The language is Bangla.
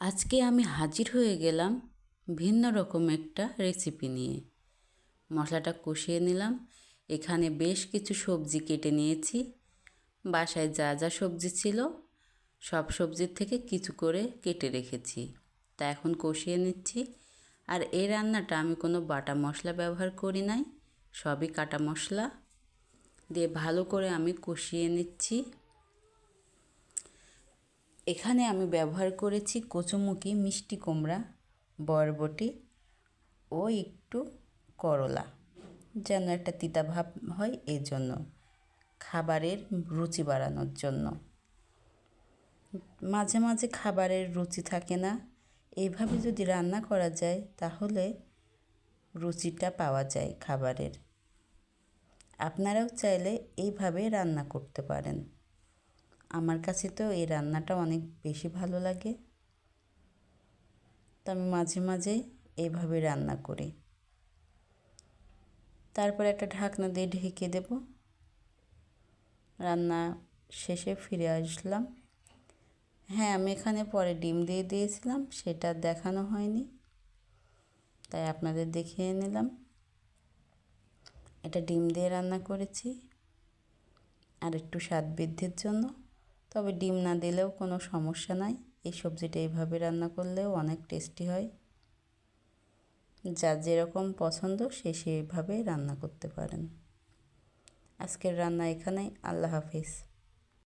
আজকে আমি হাজির হয়ে গেলাম ভিন্ন রকম একটা রেসিপি নিয়ে। মশলাটা কষিয়ে নিলাম। এখানে বেশ কিছু সবজি কেটে নিয়েছি। বাসায় যা যা সবজি ছিল সব সবজির থেকে কিছু করে কেটে রেখেছি। তা এখন কষিয়ে নিচ্ছি। আর এই রান্নাটা আমি কোনো বাটা মশলা ব্যবহার করি নাই, সবই কাটা মশলা দিয়ে ভালো করে আমি কষিয়ে নিচ্ছি। এখানে আমি ব্যবহার করেছি কচুমুখী, মিষ্টি কুমড়া, বরবটি ও একটু করলা, যেন একটা তিতা ভাব হয়, এই জন্য খাবারের রুচি বাড়ানোর জন্য। মাঝে মাঝে খাবারের রুচি থাকে না, এইভাবে যদি রান্না করা যায় তাহলে রুচিটা পাওয়া যায় খাবারের। আপনারাও চাইলে এইভাবে রান্না করতে পারেন। আমার কাছে তো এই রান্নাটা অনেক বেশি ভালো লাগে, তো আমি মাঝে মাঝে এইভাবে রান্না করি। তারপর একটা ঢাকনা দিয়ে ঢেকে দেব। রান্না শেষে ফিরে আসলাম। হ্যাঁ, আমি এখানে পরে ডিম দিয়ে দিয়েছিলাম, সেটা দেখানো হয়নি, তাই আপনাদের দেখিয়ে নিলাম। এটা ডিম দিয়ে রান্না করেছি আর একটু স্বাদ বৃদ্ধির জন্য। তবে ডিম না দিলেও কোনো সমস্যা নাই, এই সবজিটা এইভাবে রান্না করলেও অনেক টেস্টি হয়। যার যেরকম পছন্দ সে সেইভাবে রান্না করতে পারেন। আজকের রান্না এখানেই। আল্লাহ হাফিজ।